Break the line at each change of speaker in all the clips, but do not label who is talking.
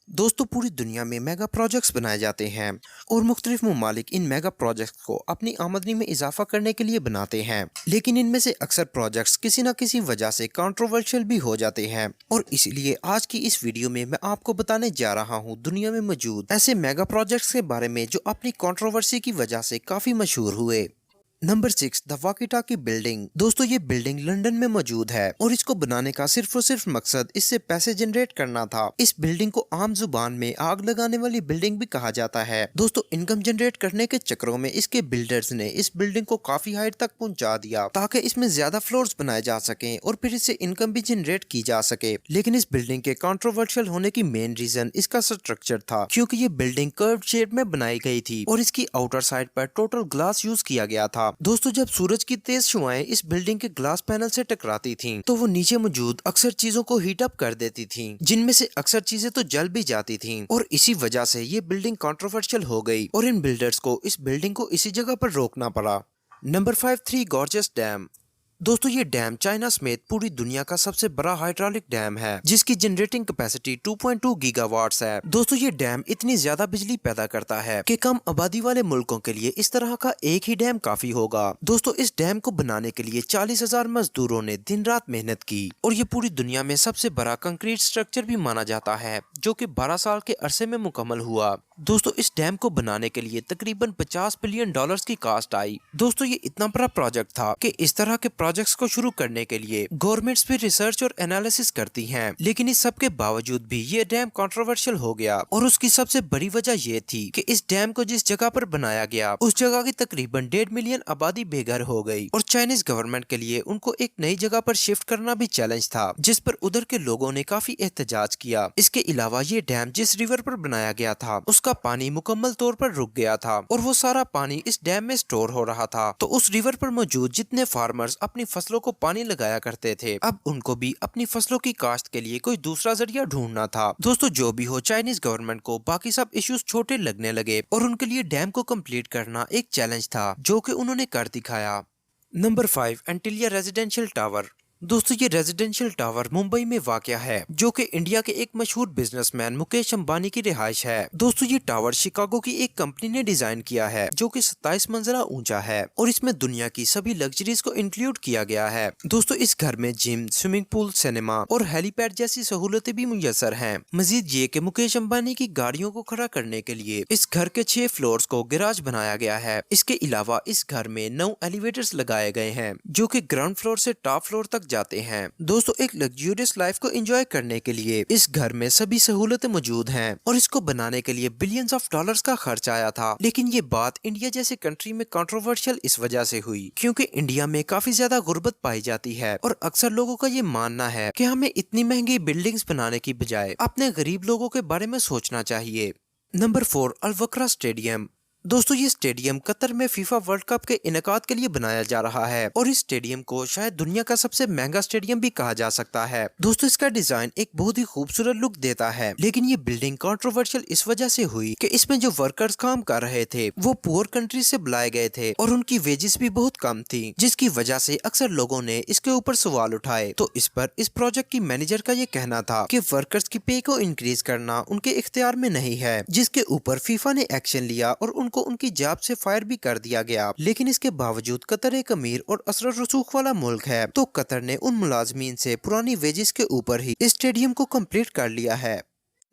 दोस्तों, पूरी दुनिया में मेगा प्रोजेक्ट्स बनाए जाते हैं और मुख्तलिफ ममालिक इन मेगा प्रोजेक्ट्स को अपनी आमदनी में इजाफा करने के लिए बनाते हैं। लेकिन इनमें से अक्सर प्रोजेक्ट्स किसी न किसी वजह से कंट्रोवर्शियल भी हो जाते हैं और इसलिए आज की इस वीडियो में मैं आपको बताने जा रहा हूँ दुनिया में मौजूद ऐसे मेगा प्रोजेक्ट्स के बारे में जो अपनी कंट्रोवर्सी की वजह से काफी मशहूर हुए। Number 6, the walkie talkie building. दोस्तों, ये बिल्डिंग लंदन में मौजूद है और इसको बनाने का सिर्फ और सिर्फ मकसद इससे पैसे जनरेट करना था। इस बिल्डिंग को आम जुबान में आग लगाने वाली बिल्डिंग भी कहा जाता है। दोस्तों, इनकम जनरेट करने के चक्करों में इसके बिल्डर्स ने इस बिल्डिंग को काफी हाइट तक पहुंचा दिया ताकि इसमें ज्यादा फ्लोर्स बनाए जा सकें और फिर इससे इनकम भी जनरेट की जा सके। लेकिन इस बिल्डिंग के कंट्रोवर्शियल होने की मेन रीजन इसका स्ट्रक्चर था, क्योंकि ये बिल्डिंग कर्व शेप में बनाई गई थी और इसकी आउटर साइड पर टोटल ग्लास यूज किया गया था। दोस्तों, जब सूरज की तेज शुआएं इस बिल्डिंग के ग्लास पैनल से टकराती थीं, तो वो नीचे मौजूद अक्सर चीजों को हीट अप कर देती थीं, जिनमें से अक्सर चीजें तो जल भी जाती थीं और इसी वजह से ये बिल्डिंग कंट्रोवर्शियल हो गई और इन बिल्डर्स को इस बिल्डिंग को इसी जगह पर रोकना पड़ा। Number 5, three gorgeous dam. दोस्तों, ये डैम चाइना समेत पूरी दुनिया का सबसे बड़ा हाइड्रोलिक डैम है जिसकी जनरेटिंग कैपेसिटी 2.2 गीगावाट्स है। दोस्तों, ये डैम इतनी ज्यादा बिजली पैदा करता है कि कम आबादी वाले मुल्कों के लिए इस तरह का एक ही डैम काफी होगा। दोस्तों, इस डैम को बनाने के लिए 40,000 मजदूरों ने दिन रात मेहनत की और ये पूरी दुनिया में सबसे बड़ा कंक्रीट स्ट्रक्चर भी माना जाता है जो कि 12 साल के अरसे में मुकम्मल हुआ। दोस्तों, इस डैम को बनाने के लिए तकरीबन $50 बिलियन की कास्ट आई। दोस्तों, ये इतना बड़ा प्रोजेक्ट था कि इस तरह के प्रोजेक्ट्स को शुरू करने के लिए गवर्नमेंट्स भी रिसर्च और एनालिसिस करती हैं, लेकिन इस सब के बावजूद भी ये डैम कंट्रोवर्शियल हो गया और उसकी सबसे बड़ी वजह ये थी कि इस डैम को जिस जगह पर बनाया गया उस जगह की तकरीबन 1.5 मिलियन आबादी बेघर हो गई और चाइनीज गवर्नमेंट के लिए उनको एक नई जगह पर शिफ्ट करना भी चैलेंज था, जिस पर उधर के लोगों ने काफी एहतजाज किया। इसके अलावा ये डैम जिस रिवर पर बनाया गया था उसका पानी मुकम्मल तौर पर रुक गया था और वो सारा पानी इस डैम में स्टोर हो रहा था। तो उस रिवर पर मौजूद जितने फार्मर्स अपनी फसलों को पानी लगाया करते थे, अब उनको भी अपनी फसलों की काश्त के लिए कोई दूसरा जरिया ढूंढना था। दोस्तों, जो भी हो, चाइनीज गवर्नमेंट को बाकी सब इश्यूज छोटे लगने लगे और उनके लिए डैम को कंप्लीट करना एक चैलेंज था जो कि उन्होंने कर दिखाया। Number 5, Antilia residential tower. दोस्तों, ये रेजिडेंशियल टावर मुंबई में वाक़या है जो कि इंडिया के एक मशहूर बिजनेसमैन मुकेश अंबानी की रिहाइश है। दोस्तों, ये टावर शिकागो की एक कंपनी ने डिजाइन किया है जो कि 27 मंजिला ऊंचा है और इसमें दुनिया की सभी लग्जरीज को इंक्लूड किया गया है। दोस्तों, इस घर में जिम, स्विमिंग पूल, सिनेमा और हेलीपैड जैसी सहूलतें भी मुयसर हैं। मजीद ये कि मुकेश अंबानी की गाड़ियों को खड़ा करने के लिए इस घर के 6 फ्लोर्स को गैराज बनाया गया है। इसके अलावा इस घर में 9 एलिवेटर्स लगाए गए हैं जो कि ग्राउंड फ्लोर से टॉप फ्लोर तक जाते हैं। दोस्तों, एक लग्जूरियस लाइफ को एंजॉय करने के लिए इस घर में सभी सहूलतें मौजूद हैं और इसको बनाने के लिए बिलियंस ऑफ डॉलर्स का खर्च आया था। लेकिन ये बात इंडिया जैसे कंट्री में कंट्रोवर्शियल इस वजह से हुई क्योंकि इंडिया में काफी ज्यादा गुर्बत पाई जाती है और अक्सर लोगों का ये मानना है कि हमें इतनी महंगी बिल्डिंग्स बनाने की बजाय अपने गरीब लोगों के बारे में सोचना चाहिए। नंबर 4, अल वक्रा स्टेडियम। दोस्तों, ये स्टेडियम कतर में फीफा वर्ल्ड कप के इनेकाद के लिए बनाया जा रहा है और इस स्टेडियम को शायद दुनिया का सबसे महंगा स्टेडियम भी कहा जा सकता है। दोस्तों, इसका डिजाइन एक बहुत ही खूबसूरत लुक देता है, लेकिन ये बिल्डिंग कंट्रोवर्शियल इस वजह से हुई कि इसमें जो वर्कर्स काम कर रहे थे वो पुअर कंट्री से बुलाए गए थे और उनकी वेजेस भी बहुत कम थी, जिसकी वजह से अक्सर लोगों ने इसके ऊपर सवाल उठाए। तो इस पर इस प्रोजेक्ट की मैनेजर का ये कहना था कि वर्कर्स की पे को इंक्रीज करना उनके इख्तियार में नहीं है, जिसके ऊपर फीफा ने एक्शन लिया और उनको उनकी जॉब से फायर भी कर दिया गया। लेकिन इसके बावजूद कतर एक अमीर और असर रसूख वाला मुल्क है, तो कतर ने उन मुलाजमीन से पुरानी वेजेस के ऊपर ही इस स्टेडियम को कंप्लीट कर लिया है।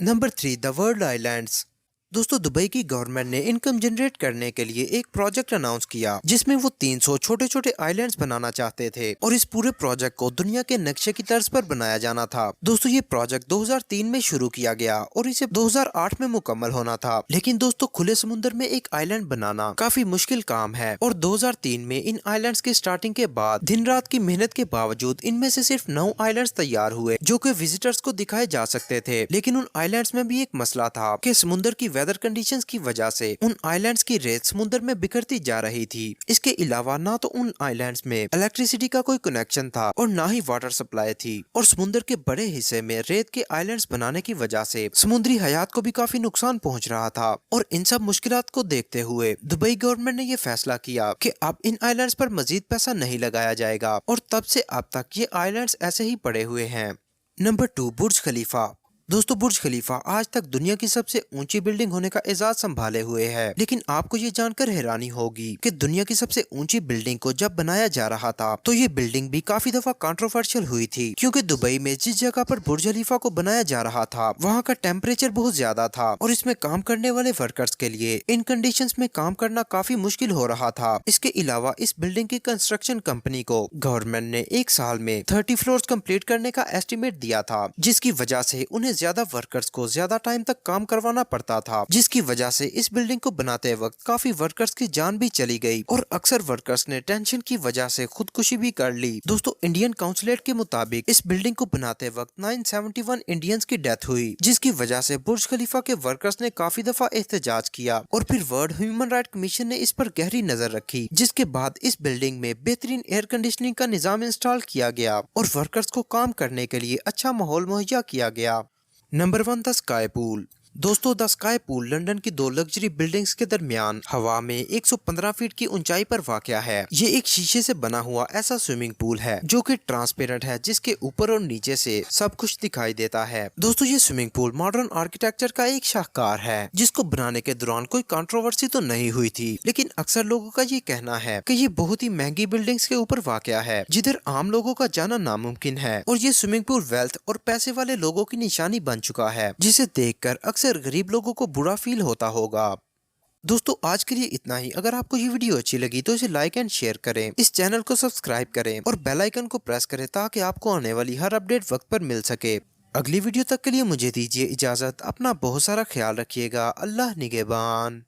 Number 3, the world islands. दोस्तों, दुबई की गवर्नमेंट ने इनकम जनरेट करने के लिए एक प्रोजेक्ट अनाउंस किया जिसमें वो 300 छोटे छोटे आइलैंड्स बनाना चाहते थे और इस पूरे प्रोजेक्ट को दुनिया के नक्शे की तर्ज पर बनाया जाना था। दोस्तों, ये प्रोजेक्ट 2003 में शुरू किया गया और इसे 2008 में मुकम्मल होना था। लेकिन दोस्तों, खुले समुद्र में एक आइलैंड बनाना काफी मुश्किल काम है और 2003 में इन आइलैंड्स की स्टार्टिंग के बाद दिन रात की मेहनत के बावजूद इनमें से सिर्फ 9 आइलैंड्स तैयार हुए जो कि विजिटर्स को दिखाए जा सकते थे। लेकिन उन आइलैंड्स में भी एक मसला था कि समुद्र की वेदर कंडीशंस की वजह से उन आइलैंड्स की रेत समुद्र में बिखरती जा रही थी। इसके अलावा ना तो उन आइलैंड्स में इलेक्ट्रिसिटी का कोई कनेक्शन था और ना ही वाटर सप्लाई थी और समुद्र के बड़े हिस्से में रेत के आइलैंड्स बनाने की वजह से समुद्री हयात को भी काफी नुकसान पहुंच रहा था। और इन सब मुश्किलात को देखते हुए दुबई गवर्नमेंट ने यह फैसला किया कि अब इन आइलैंड्स पर मजीद पैसा नहीं लगाया जाएगा और तब से अब तक ये आइलैंड्स ऐसे ही पड़े हुए हैं। नंबर 2, बुर्ज खलीफा। दोस्तों बुर्ज खलीफा आज तक दुनिया की सबसे ऊंची बिल्डिंग होने का एजाज संभाले हुए है, लेकिन आपको ये जानकर हैरानी होगी कि दुनिया की सबसे ऊंची बिल्डिंग को जब बनाया जा रहा था तो ये बिल्डिंग भी काफी दफा कंट्रोवर्शियल हुई थी, क्योंकि दुबई में जिस जगह पर बुर्ज खलीफा को बनाया जा रहा था वहाँ का टेम्परेचर बहुत ज्यादा था और इसमें काम करने वाले वर्कर्स के लिए इन कंडीशंस में काम करना काफी मुश्किल हो रहा था। इसके अलावा इस बिल्डिंग की कंस्ट्रक्शन कंपनी को गवर्नमेंट ने एक साल में 30 फ्लोर्स कंप्लीट करने का एस्टिमेट दिया था, जिसकी वजह से उन्हें ज्यादा वर्कर्स को ज्यादा टाइम तक काम करवाना पड़ता था, जिसकी वजह से इस बिल्डिंग को बनाते वक्त काफी वर्कर्स की जान भी चली गई और अक्सर वर्कर्स ने टेंशन की वजह से खुदकुशी भी कर ली। दोस्तों इंडियन काउंसिलेट के मुताबिक इस बिल्डिंग को बनाते वक्त 971 इंडियंस की डेथ हुई, जिसकी वजह से बुर्ज खलीफा के वर्कर्स ने काफी दफा एहतजाज किया और फिर वर्ल्ड ह्यूमन राइट कमीशन ने इस पर गहरी नजर रखी, जिसके बाद इस बिल्डिंग में बेहतरीन एयर कंडीशनिंग का निजाम इंस्टॉल किया गया और वर्कर्स को काम करने के लिए अच्छा माहौल मुहैया किया गया। Number 1 the sky pool. दोस्तों द स्काई पूल लंदन की दो लग्जरी बिल्डिंग्स के दरमियान हवा में 115 फीट की ऊंचाई पर वाक़या है। ये एक शीशे से बना हुआ ऐसा स्विमिंग पूल है जो कि ट्रांसपेरेंट है, जिसके ऊपर और नीचे से सब कुछ दिखाई देता है। दोस्तों ये स्विमिंग पूल मॉडर्न आर्किटेक्चर का एक शाहकार है, जिसको बनाने के दौरान कोई कंट्रोवर्सी तो नहीं हुई थी, लेकिन अक्सर लोगों का ये कहना है कि ये बहुत ही महंगी बिल्डिंग्स के ऊपर वाक़या है जिधर आम लोगों का जाना नामुमकिन है और ये स्विमिंग पूल वेल्थ और पैसे वाले लोगों की निशानी बन चुका है, जिसे देखकर अक्सर गरीब लोगों को बुरा फील होता होगा। दोस्तों आज के लिए इतना ही। अगर आपको ये वीडियो अच्छी लगी तो इसे लाइक एंड शेयर करें, इस चैनल को सब्सक्राइब करें और बेल आइकन को प्रेस करें ताकि आपको आने वाली हर अपडेट वक्त पर मिल सके। अगली वीडियो तक के लिए मुझे दीजिए इजाजत। अपना बहुत सारा ख्याल रखिएगा। अल्लाह निगहबान।